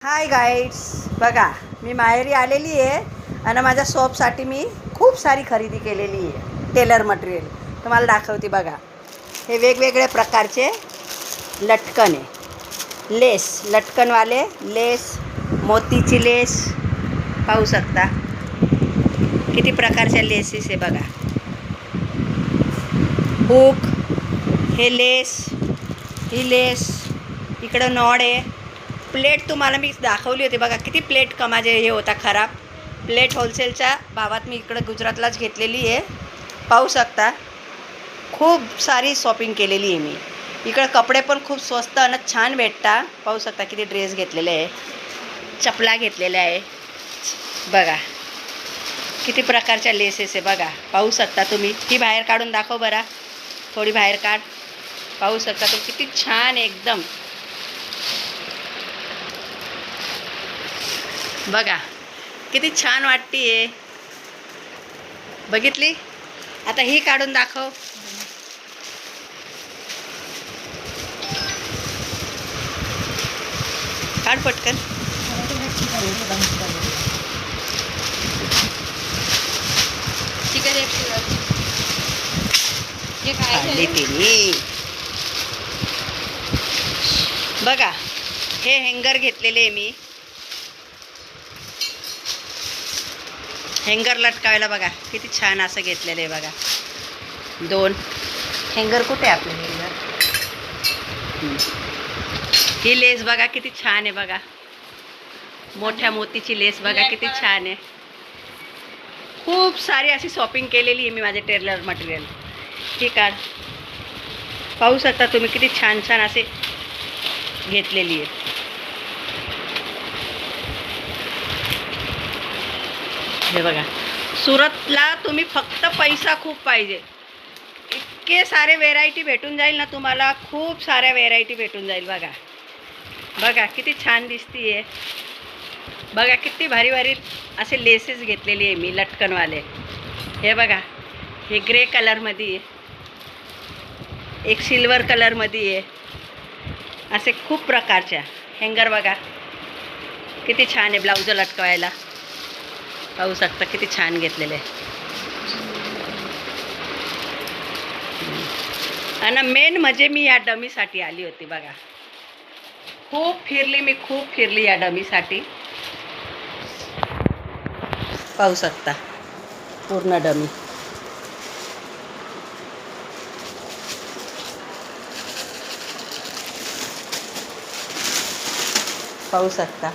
हाय guides, बघा मी माहेरी आलेली आहे आणि माझ्या शॉपसाठी मी खूप सारी खरेदी केलेली आहे. टेलर मटेरियल तुम्हाला दाखवते. बघा, हे वेगवेगळ्या प्रकारचे लटकन आहे. लेस, लटकनवाले लेस, मोतीची लेस पाहू शकता. किती प्रकारच्या लेसेस आहे बघा. हुक, हे लेस, ही लेस, इकडं नॉड आहे. प्लेट तुम्हाला मी दाखवली होती बघा. किती प्लेट माझे हे होता खराब. प्लेट होलसेलच्या भावात मी इकडं गुजरातलाच घेतलेली आहे. पाहू शकता, खूप सारी शॉपिंग केलेली आहे मी. इकडं कपडे पण खूप स्वस्त आणि छान भेटता. पाहू शकता किती ड्रेस घेतलेले आहे, चपला घेतलेल्या आहे. बघा किती प्रकारच्या लेसेस आहे बघा. पाहू शकता तुम्ही. ही बाहेर काढून दाखव बरा, थोडी बाहेर काढ. पाहू शकता तुम्ही किती छान एकदम. बघा किती छान वाटतीये. बघितली. आता ही काढून दाखव. काढ पटकन. बघा हे हँगर घेतलेले आहे मी. हँगर लटकावायला बघा किती छान असं घेतलेलं आहे बघा. दोन हँगर कुठे आपले हँगर. ही लेस बघा किती छान आहे बघा. मोठ्या मोतीची लेस बघा किती छान आहे. खूप सारी अशी शॉपिंग केलेली आहे मी माझे टेलर मटेरियल. ही काढ. पाहू शकता तुम्ही किती छान छान असे घेतलेली आहे. हे बघा, सुरतला तुम्ही फक्त पैसा खूप पाहिजे, इतके सारे व्हेरायटी भेटून जाईल ना तुम्हाला. खूप साऱ्या व्हेरायटी भेटून जाईल. बघा बघा किती छान दिसतीये. बघा किती भारी भारी असे लेसेस घेतलेले आहे मी लटकनवाले. हे बघा, हे ग्रे कलरमध्ये आहे, एक सिल्वर कलरमध्ये आहे. असे खूप प्रकारच्या हँगर बघा किती छान आहे. ब्लाउज लटकवायला पाहू शकता किती छान घेतलेले आहे. आणि मेन म्हणजे मी या डमीसाठी आली होती बघा. खूप फिरली मी, खूप फिरली या डमीसाठी. पाहू शकता पूर्ण डमी. पाहू शकता.